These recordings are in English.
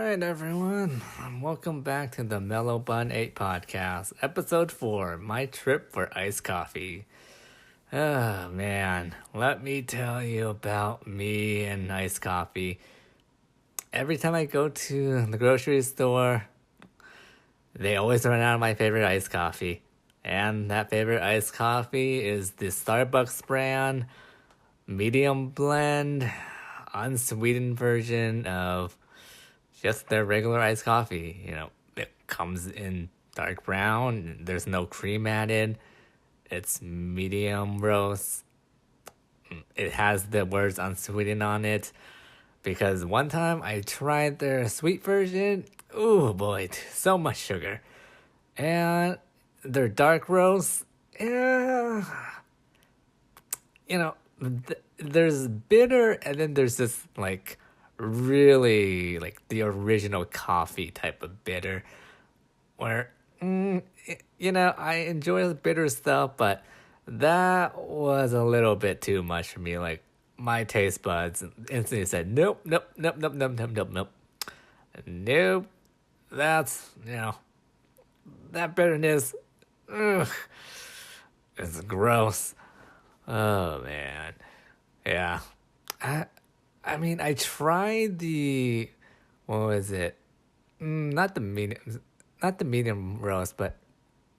right, everyone. Welcome back to the MellowBun8 podcast, episode 4, My Trip for Iced Coffee. Oh, man. Let me tell you about me and iced coffee. Every time I go to the grocery store, they always run out of my favorite iced coffee. And that favorite iced coffee is the Starbucks brand, medium blend, unsweetened version of just their regular iced coffee. It comes in dark brown. There's no cream added. It's medium roast. It has the words unsweetened on it. Because one time I tried their sweet version. Ooh, boy, so much sugar. And their dark roast, there's bitter, and then there's this really the original coffee type of bitter where I enjoy the bitter stuff, but that was a little bit too much for me. Like, my taste buds instantly said nope. That's that bitterness, it's gross. Oh man. Yeah. I mean, I tried what was it? Not the medium roast, but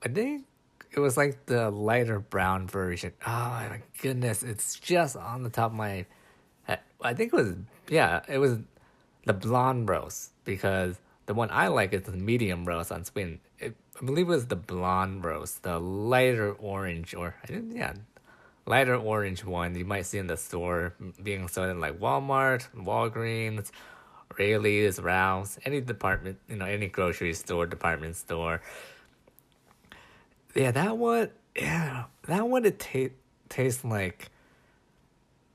I think it was like the lighter brown version. Oh my goodness, it's just on the top of my head. I think it was the blonde roast, because the one I like is the medium roast unsweetened. I believe it was the blonde roast, the lighter orange, lighter orange one you might see in the store being sold in like Walmart, Walgreens, Rayleigh's, Ralph's, any department, any grocery store, department store. Yeah, that one it tastes like,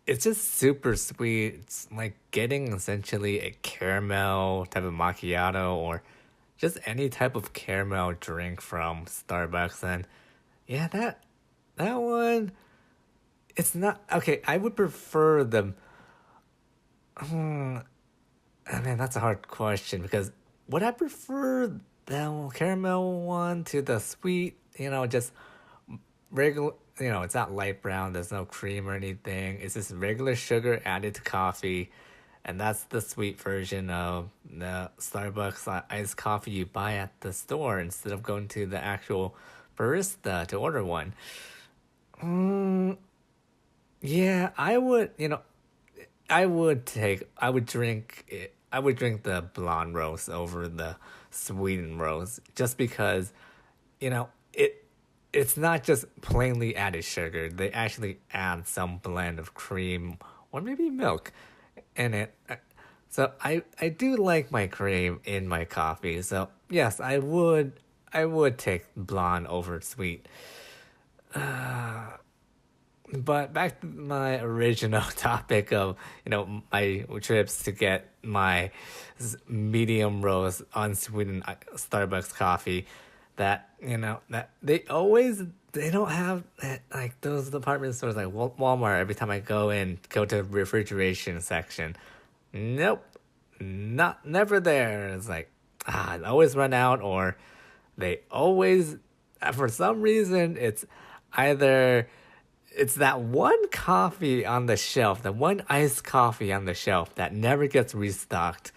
it's just super sweet. It's like getting essentially a caramel type of macchiato, or just any type of caramel drink from Starbucks. And yeah, that one, it's not okay. I would prefer them. I mean, that's a hard question, because would I prefer the caramel one to the sweet? Just regular. It's not light brown. There's no cream or anything. It's just regular sugar added to coffee, and that's the sweet version of the Starbucks iced coffee you buy at the store instead of going to the actual barista to order one. Yeah, I would drink the blonde roast over the sweetened roast, just because, it's not just plainly added sugar. They actually add some blend of cream or maybe milk in it. So I do like my cream in my coffee. So yes, I would take blonde over sweet. But back to my original topic of, my trips to get my medium roast unsweetened Starbucks coffee, that they don't have like those department stores like Walmart. Every time I go to the refrigeration section, nope, never there. It's like, I always run out, or they always, for some reason, it's either it's that one coffee on the shelf, the one iced coffee on the shelf that never gets restocked.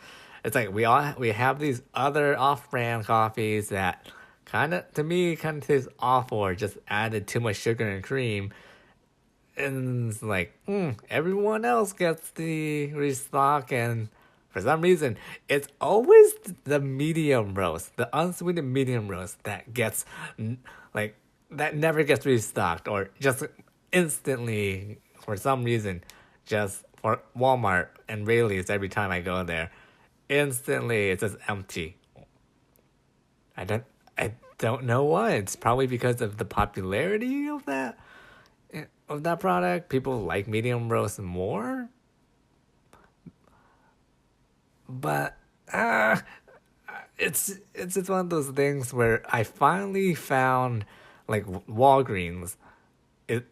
It's like we have these other off-brand coffees that kind of taste awful, or just added too much sugar and cream. And it's like, everyone else gets the restock, and for some reason, it's always the medium roast, the unsweetened medium roast that gets, that never gets restocked, or just instantly, for some reason, just for Walmart and Rayleigh's, every time I go there, instantly it's just empty. I don't know why. It's probably because of the popularity of that product. People like medium roast more. But it's one of those things where I finally found, like, Walgreens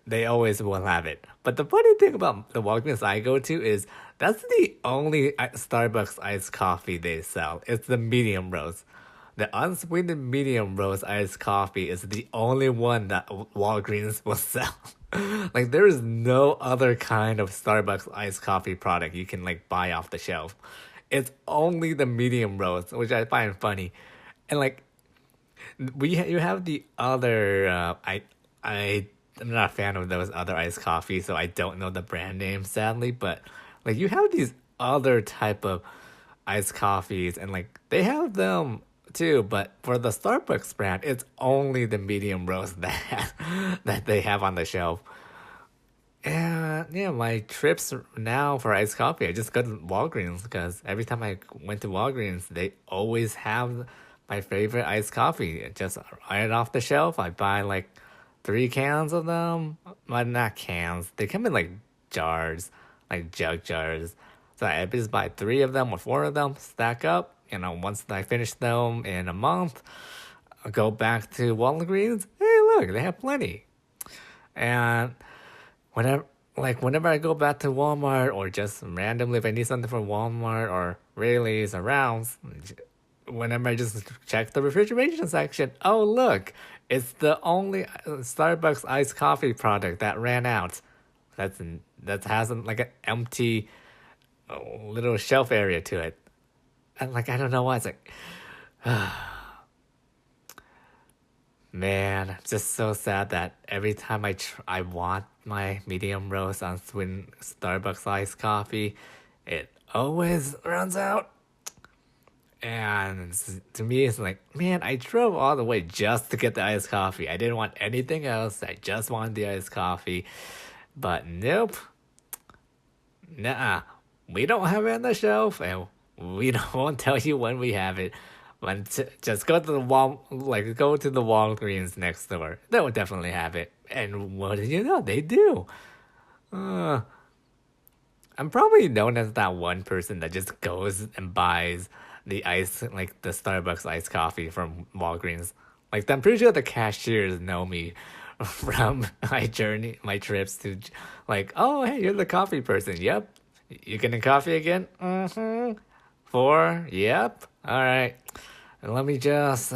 they always will have it. But the funny thing about the Walgreens I go to is that's the only Starbucks iced coffee they sell. It's the medium roast. The unsweetened medium roast iced coffee is the only one that Walgreens will sell. Like there is no other kind of Starbucks iced coffee product you can like buy off the shelf. It's only the medium roast, which I find funny. And like you have the other I'm not a fan of those other iced coffees, so I don't know the brand name sadly, but like you have these other type of iced coffees and like they have them too, but for the Starbucks brand, it's only the medium roast that they have on the shelf. And yeah, my trips now for iced coffee, I just go to Walgreens because every time I went to Walgreens, they always have my favorite iced coffee. Just right off the shelf, I buy like 3 cans of them. Well, not cans. They come in like jars, like jug jars. So I just buy 3 of them or 4 of them, stack up. You know, once I finish them in a month, I'll go back to Walgreens. Hey, look, they have plenty. And whenever I go back to Walmart or just randomly if I need something from Walmart or Rayleigh's or Rounds, whenever I just check the refrigeration section, oh look, it's the only Starbucks iced coffee product that ran out. That has like an empty little shelf area to it. And like I don't know why it's like man, I'm just so sad that every time I want my medium roast unsweetened Starbucks iced coffee, it always runs out. And to me, it's like, man, I drove all the way just to get the iced coffee. I didn't want anything else. I just wanted the iced coffee. But nope. Nah, we don't have it on the shelf, and won't tell you when we have it. Just go to the Walgreens next door. They will definitely have it. And what did you know? They do. I'm probably known as that one person that just goes and buys the Starbucks iced coffee from Walgreens. Like I'm pretty sure the cashiers know me from my trips to like, oh hey, you're the coffee person. Yep. You getting coffee again? Mm-hmm. 4? Yep. All right. And let me just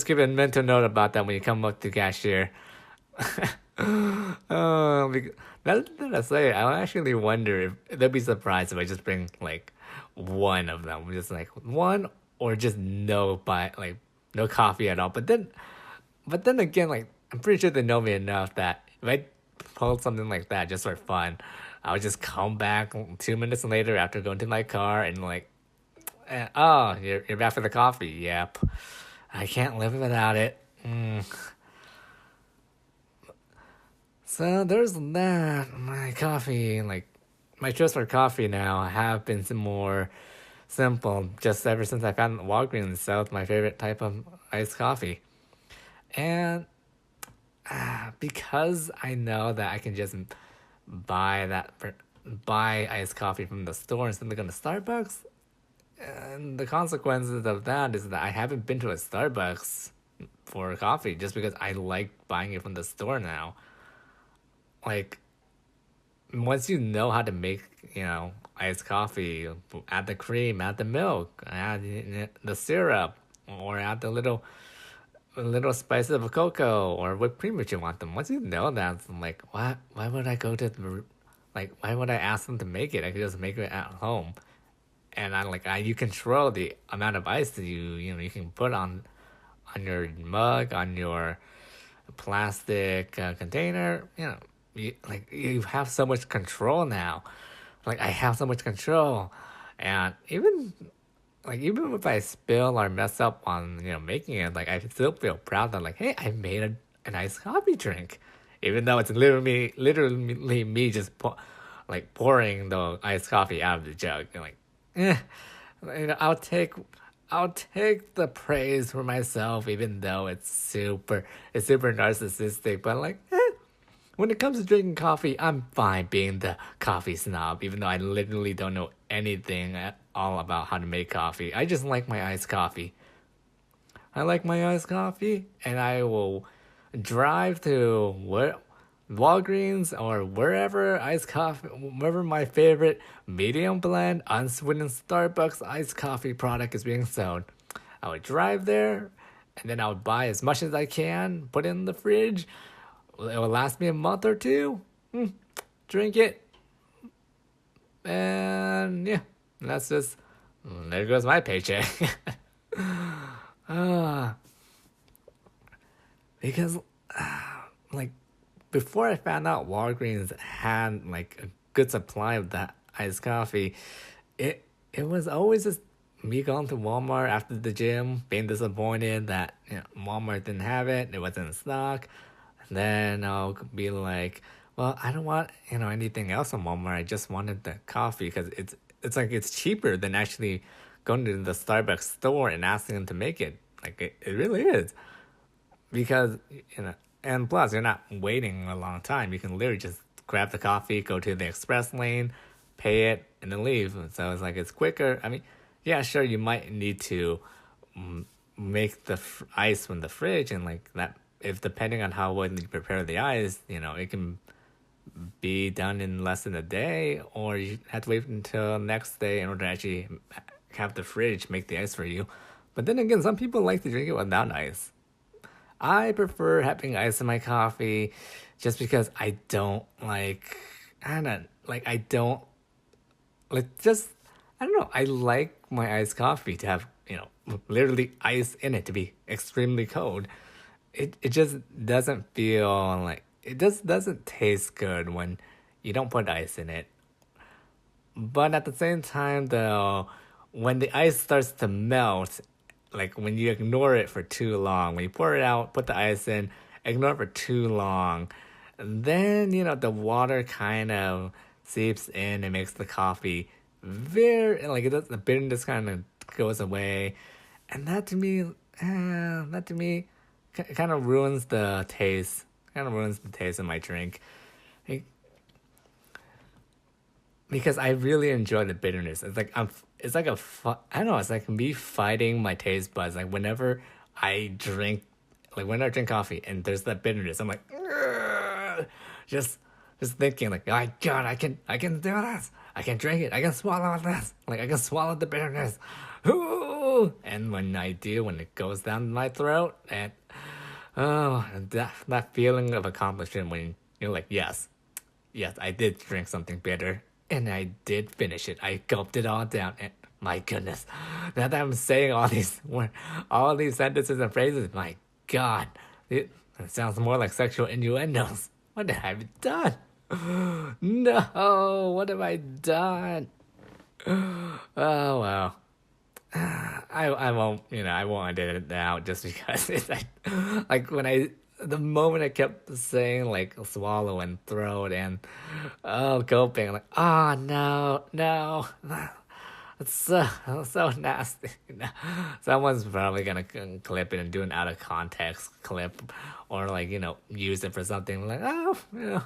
give a mental note about that when you come up to cashier. Now that I say it, I actually wonder if they'll be surprised if I just bring like one of them, just like one or just no coffee at all. But then again, like I'm pretty sure they know me enough that if I pull something like that just for fun, I'll just come back 2 minutes later after going to my car and like, oh, you're back for the coffee. Yep, I can't live without it. So there's that. My coffee, like my choice for coffee now have been some more simple. Just ever since I found Walgreens sells my favorite type of iced coffee, and because I know that I can just buy iced coffee from the store instead of going to Starbucks. And the consequences of that is that I haven't been to a Starbucks for coffee just because I like buying it from the store now. Like, once you know how to make, iced coffee, add the cream, add the milk, add the syrup, or add the little spices of cocoa or whipped cream if you want them. Once you know that, I'm like, why would I go to why would I ask them to make it? I could just make it at home. And you control the amount of ice that you can put on your mug, on your plastic container. You have so much control now. Like I have so much control, and even if I spill or mess up on making it, like I still feel proud that hey, I made a nice coffee drink, even though it's literally me just pouring the iced coffee out of the jug. I'll take the praise for myself, even though it's super narcissistic. But when it comes to drinking coffee, I'm fine being the coffee snob, even though I literally don't know anything at all about how to make coffee. I just like my iced coffee. I like my iced coffee, and I will drive to Walgreens or wherever iced coffee, wherever my favorite medium blend unsweetened Starbucks iced coffee product is being sold. I would drive there, and then I would buy as much as I can, put it in the fridge. It will last me a month or two. Drink it, and yeah, that's just there goes my paycheck. Because like before I found out Walgreens had like a good supply of that iced coffee, it was always just me going to Walmart after the gym, being disappointed that Walmart didn't have it, it wasn't in stock. And then I'll be like, well, I don't want anything else from Walmart. I just wanted the coffee because it's like it's cheaper than actually going to the Starbucks store and asking them to make it. Like it really is. Because and plus you're not waiting a long time. You can literally just grab the coffee, go to the express lane, pay it, and then leave. So it's like it's quicker. I mean, yeah, sure, you might need to make the ice from the fridge, and like that, if depending on how well you prepare the ice, it can be done in less than a day, or you have to wait until next day in order to actually have the fridge make the ice for you. But then again, some people like to drink it without ice. I prefer having ice in my coffee just because I don't like, I don't know. I like my iced coffee to have, literally ice in it, to be extremely cold. It just doesn't feel like, it just doesn't taste good when you don't put ice in it. But at the same time, though, when the ice starts to melt, like when you ignore it for too long, when you pour it out, put the ice in, ignore it for too long, then, the water kind of seeps in and makes the coffee very, like, the bitterness kind of goes away. And that to me kind of ruins the taste. Kind of ruins the taste of my drink. Because I really enjoy the bitterness. It's like I don't know. It's like me fighting my taste buds. Like whenever I drink coffee and there's that bitterness, I'm like, "Ugh," just thinking like, oh God, I can do this. I can drink it. I can swallow this. Like I can swallow the bitterness. Ooh! And when I do, when it goes down my throat, and that feeling of accomplishment when you're like, yes, I did drink something bitter. And I did finish it. I gulped it all down. And my goodness, now that I'm saying all these sentences and phrases, my God, it sounds more like sexual innuendos. What have I done? No, what have I done? Oh well. I won't edit it out just because it's like when the moment I kept saying like swallow and throat and gulping, I'm like, oh no, it's so nasty. Someone's probably gonna clip it and do an out of context clip, or like use it for something like,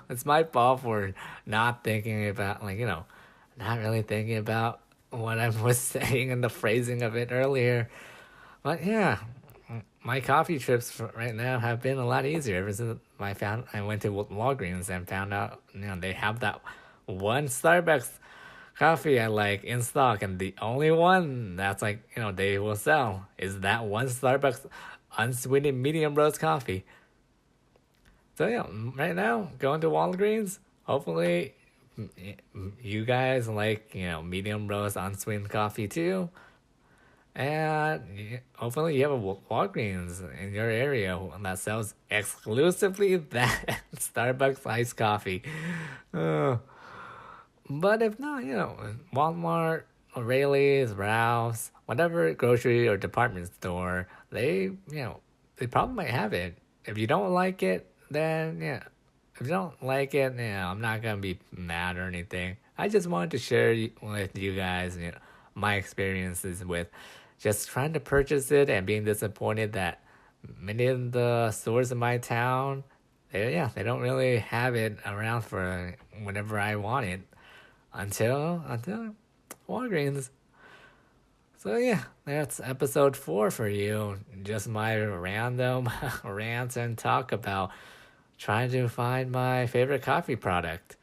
it's my fault for not thinking about not really thinking about what I was saying and the phrasing of it earlier. But yeah, my coffee trips right now have been a lot easier ever since I went to Walgreens and found out they have that one Starbucks coffee I like in stock, and the only one that's like they will sell is that one Starbucks unsweetened medium roast coffee. So yeah, right now going to Walgreens. Hopefully, you guys like medium roast unsweetened coffee too. And hopefully you have a Walgreens in your area that sells exclusively that Starbucks iced coffee. But if not, Walmart, O'Reilly's, Ralph's, whatever grocery or department store, they probably might have it. If you don't like it, then yeah. If you don't like it, I'm not gonna be mad or anything. I just wanted to share with you guys, my experiences with just trying to purchase it and being disappointed that many of the stores in my town, they don't really have it around for whenever I want it until Walgreens. So yeah, that's episode 4 for you. Just my random rants and talk about trying to find my favorite coffee product.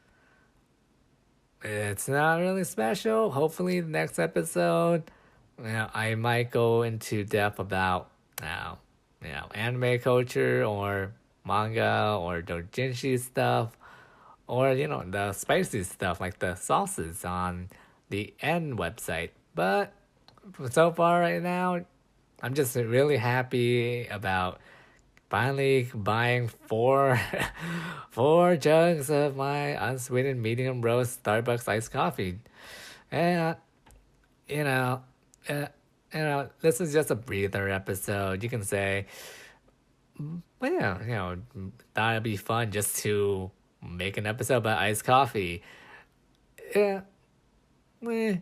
It's not really special. Hopefully, the next episode, I might go into depth about, anime culture or manga or doujinshi stuff, or the spicy stuff like the sauces on the N website. But so far, right now, I'm just really happy about finally buying four jugs of my unsweetened medium roast Starbucks iced coffee. And you know, uh, this is just a breather episode. You can say, but yeah, thought it'd be fun just to make an episode about iced coffee. Yeah, eh,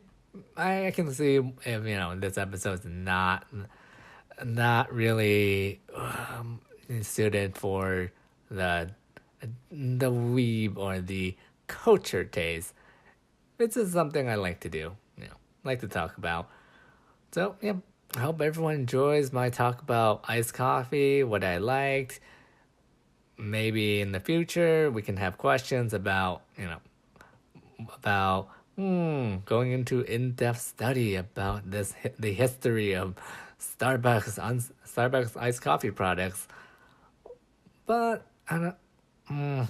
I can see if this episode's not really suited for the weeb or the culture taste. This is something I like to do, like to talk about. So yeah, I hope everyone enjoys my talk about iced coffee, what I liked. Maybe in the future we can have questions about about going into in-depth study about the history of Starbucks iced coffee products. But I don't.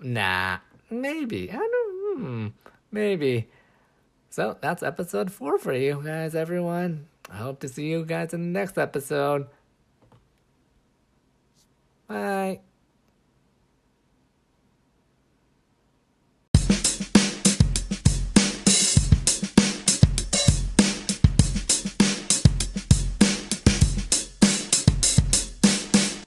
Nah, maybe. I don't. Maybe. So that's episode 4 for you guys, everyone. I hope to see you guys in the next episode. Bye.